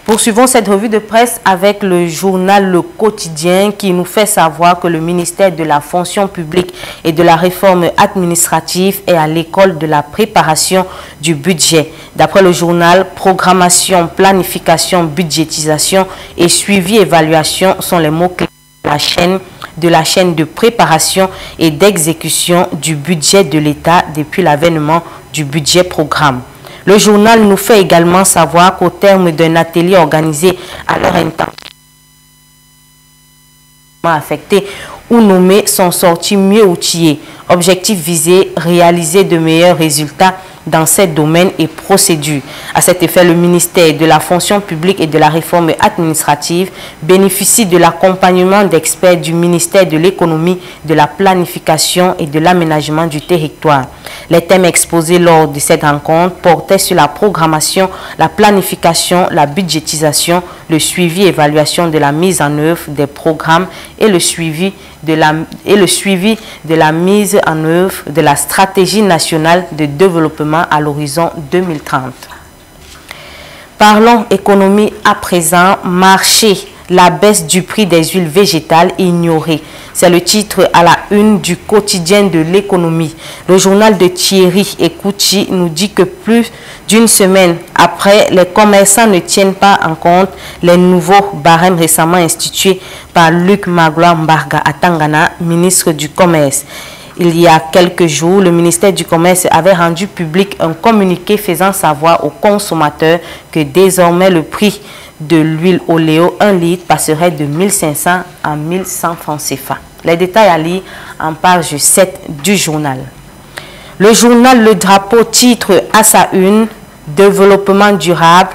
Poursuivons cette revue de presse avec le journal Le Quotidien qui nous fait savoir que le ministère de la fonction publique et de la réforme administrative est à l'école de la préparation du budget. D'après le journal, programmation, planification, budgétisation et suivi-évaluation sont les mots-clés de la chaîne de préparation et d'exécution du budget de l'État depuis l'avènement du budget programme. Le journal nous fait également savoir qu'au terme d'un atelier organisé à leur intention, affectés ou nommés sont sortis mieux outillés. Objectif visé, réaliser de meilleurs résultats dans ces domaines et procédures. À cet effet, le ministère de la fonction publique et de la réforme administrative bénéficie de l'accompagnement d'experts du ministère de l'économie, de la planification et de l'aménagement du territoire. Les thèmes exposés lors de cette rencontre portaient sur la programmation, la planification, la budgétisation, le suivi et évaluation de la mise en œuvre des programmes et le suivi de la mise en œuvre de la stratégie nationale de développement à l'horizon 2030. Parlons économie à présent. Marché, la baisse du prix des huiles végétales ignorée. C'est le titre à la une du quotidien de l'économie. Le journal de Thierry Ekouchi nous dit que plus d'une semaine après, les commerçants ne tiennent pas en compte les nouveaux barèmes récemment institués par Luc Magloire Mbarga Atangana, ministre du Commerce. Il y a quelques jours, le ministère du Commerce avait rendu public un communiqué faisant savoir aux consommateurs que désormais le prix de l'huile oléo 1 litre passerait de 1500 à 1100 francs CFA. Les détails à lire en page 7 du journal. Le journal Le Drapeau titre à sa une « Développement durable ».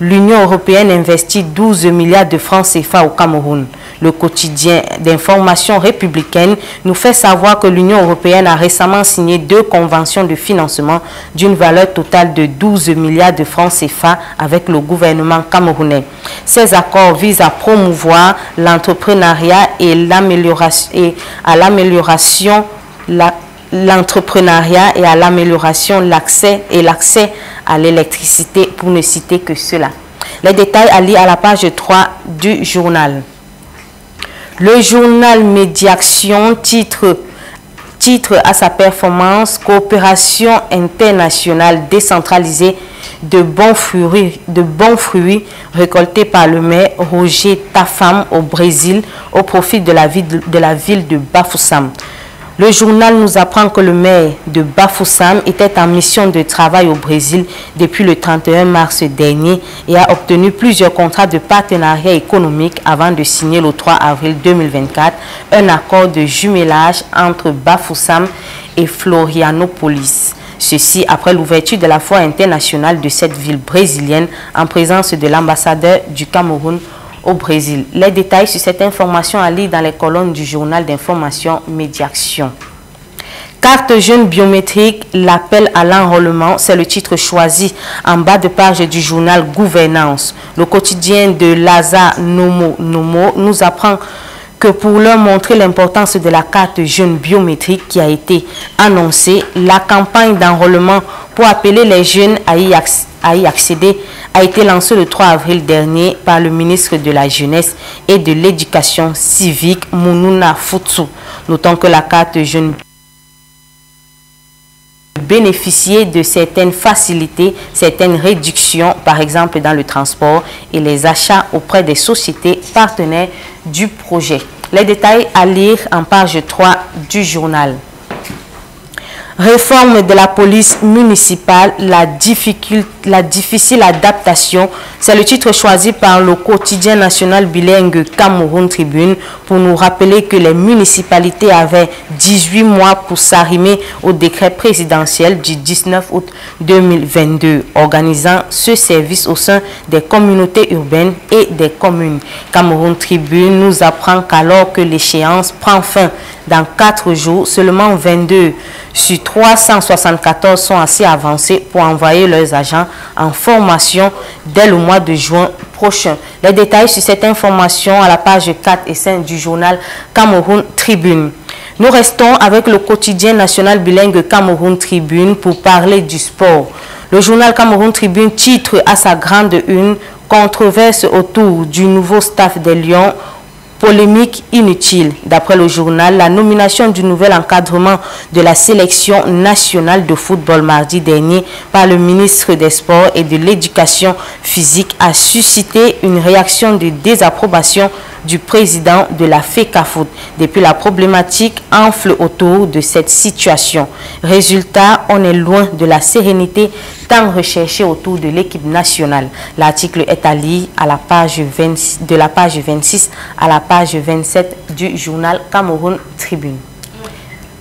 L'Union européenne investit 12 milliards de francs CFA au Cameroun. Le quotidien d'information républicaine nous fait savoir que l'Union européenne a récemment signé 2 conventions de financement d'une valeur totale de 12 milliards de francs CFA avec le gouvernement camerounais. Ces accords visent à promouvoir l'entrepreneuriat et l'accès à l'électricité, pour ne citer que cela. Les détails à lire à la page 3 du journal. Le journal Médiaction titre à sa performance « Coopération internationale décentralisée de bons fruits récoltés par le maire Roger Tafam au Brésil au profit de la ville de Bafoussam ». Le journal nous apprend que le maire de Bafoussam était en mission de travail au Brésil depuis le 31 mars dernier et a obtenu plusieurs contrats de partenariat économique avant de signer le 3 avril 2024 un accord de jumelage entre Bafoussam et Florianopolis. Ceci après l'ouverture de la foire internationale de cette ville brésilienne en présence de l'ambassadeur du Cameroun au Brésil. Les détails sur cette information à lire dans les colonnes du journal d'information Médiaction. Carte jeune biométrique, l'appel à l'enrôlement, c'est le titre choisi en bas de page du journal Gouvernance. Le quotidien de Lazare Nomo nous apprend que pour leur montrer l'importance de la carte jeune biométrique qui a été annoncée, la campagne d'enrôlement pour appeler les jeunes à y accéder a été lancée le 3 avril dernier par le ministre de la Jeunesse et de l'Éducation civique, Mounouna Futsu. Notons que la carte jeune bénéficier de certaines facilités, certaines réductions, par exemple dans le transport et les achats auprès des sociétés partenaires du projet. Les détails à lire en page 3 du journal. Réforme de la police municipale, la difficile adaptation, c'est le titre choisi par le quotidien national bilingue Cameroun Tribune pour nous rappeler que les municipalités avaient 18 mois pour s'arrimer au décret présidentiel du 19 août 2022, organisant ce service au sein des communautés urbaines et des communes. Cameroun Tribune nous apprend qu'alors que l'échéance prend fin dans 4 jours, seulement 22 sur 374 sont assez avancés pour envoyer leurs agents en formation dès le mois de juin prochain. Les détails sur cette information à la page 4 et 5 du journal Cameroun Tribune. Nous restons avec le quotidien national bilingue Cameroun Tribune pour parler du sport. Le journal Cameroun Tribune titre à sa grande une « Controverse autour du nouveau staff des Lions. Polémique inutile. D'après le journal, la nomination du nouvel encadrement de la sélection nationale de football mardi dernier par le ministre des Sports et de l'Éducation physique a suscité une réaction de désapprobation du président de la FECAFOOT. Depuis, la problématique enfle autour de cette situation. Résultat, on est loin de la sérénité tant recherchée autour de l'équipe nationale. L'article est à lire à la page 20, de la page 26 à la page 27 du journal Cameroun Tribune.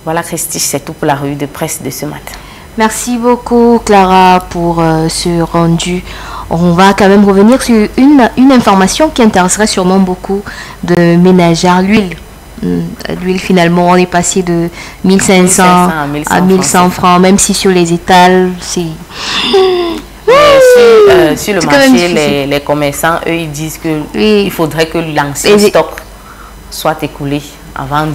Voilà, Christy, c'est tout pour la revue de presse de ce matin. Merci beaucoup, Clara, pour ce rendu. On va quand même revenir sur une information qui intéresserait sûrement beaucoup de ménagères, l'huile. L'huile, finalement, on est passé de 1500 à 1100 francs, même si sur les étals, c'est... Sur le marché, les commerçants, eux, ils disent qu'il faudrait que l'ancien stock soit écoulé avant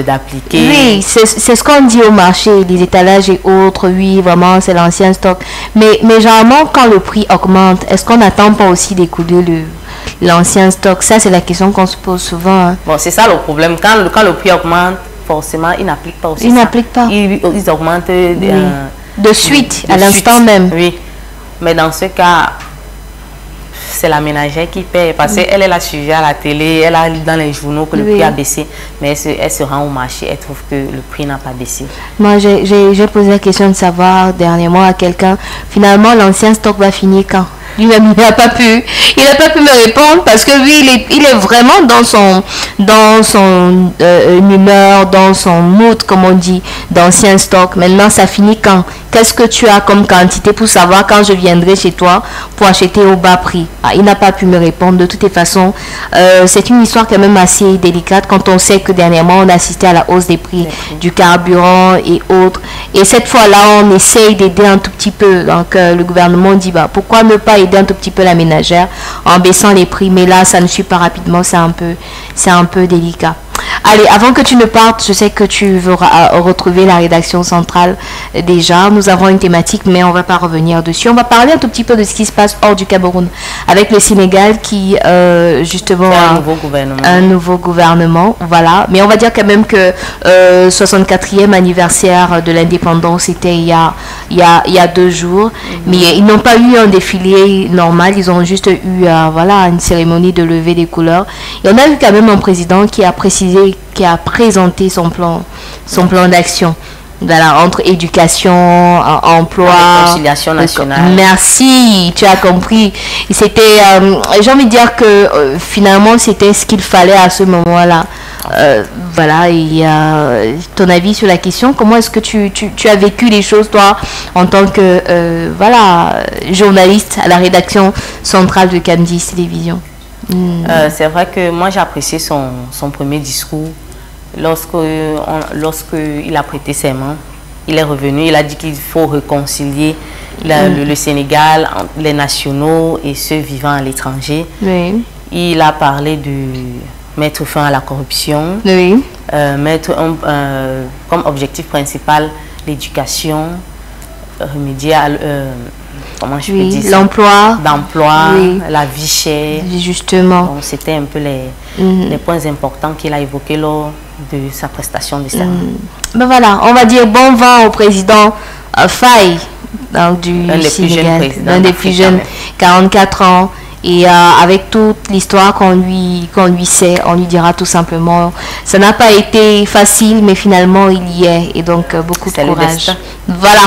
d'appliquer. Oui, c'est ce qu'on dit au marché, les étalages et autres, oui, vraiment, c'est l'ancien stock. Mais généralement, quand le prix augmente, est-ce qu'on n'attend pas aussi d'écouler l'ancien stock? Ça, c'est la question qu'on se pose souvent. Hein. Bon, c'est ça le problème. Quand le prix augmente, forcément, ils n'appliquent pas aussi Ils n'appliquent pas. Ils augmentent de suite, à l'instant même. Oui, mais dans ce cas... c'est la ménagère qui paie parce qu'elle est la sujet à la télé, elle a lu dans les journaux que le prix a baissé, mais elle se rend au marché, elle trouve que le prix n'a pas baissé. Moi, j'ai posé la question de savoir dernièrement à quelqu'un, finalement, l'ancien stock va finir quand? Lui-même, il n'a pas pu me répondre parce que lui, il est vraiment dans son humeur, dans son mood, comme on dit, d'ancien stock. Maintenant, ça finit quand? Qu'est-ce que tu as comme quantité pour savoir quand je viendrai chez toi pour acheter au bas prix? Ah, il n'a pas pu me répondre. De toutes les façons, c'est une histoire quand même assez délicate quand on sait que dernièrement, on a assisté à la hausse des prix du carburant et autres. Et cette fois-là, on essaye d'aider un tout petit peu. Donc, le gouvernement dit, bah, pourquoi ne pas aider un tout petit peu la ménagère en baissant les prix? Mais là, ça ne suit pas rapidement. C'est un peu délicat. Allez, avant que tu ne partes, je sais que tu veux retrouver la rédaction centrale déjà. Nous avons une thématique, mais on ne va pas revenir dessus. On va parler un tout petit peu de ce qui se passe hors du Cameroun, avec le Sénégal qui, justement, a un nouveau gouvernement. Voilà. Mais on va dire quand même que 64e anniversaire de l'indépendance, c'était il y a 2 jours. Mais ils n'ont pas eu un défilé normal. Ils ont juste eu voilà, une cérémonie de levée des couleurs. Et on a eu quand même un président qui a présenté son plan d'action. Voilà, entre éducation, emploi, réconciliation nationale. Merci, tu as compris. C'était, j'ai envie de dire que finalement, c'était ce qu'il fallait à ce moment-là. Voilà, et ton avis sur la question, comment est-ce que tu as vécu les choses, toi, en tant que voilà, journaliste à la rédaction centrale de Candy Télévision? C'est vrai que moi j'ai apprécié son premier discours. Lorsqu'il a prêté serment, il est revenu, il a dit qu'il faut réconcilier le Sénégal, les nationaux et ceux vivant à l'étranger. Oui. Il a parlé de mettre fin à la corruption, oui. Mettre comme objectif principal l'éducation, remédier à comment je peux dire l'emploi, oui. La vie chère. Justement. Donc c'était un peu les points importants qu'il a évoqués lors de sa prestation de serment. Ben voilà, on va dire bon vent au président Faye, donc du Sénégal, l'un des plus jeunes, 44 ans. Et avec toute l'histoire qu'on lui sait, on lui dira tout simplement, ça n'a pas été facile, mais finalement il y est. Et donc beaucoup de courage. Voilà.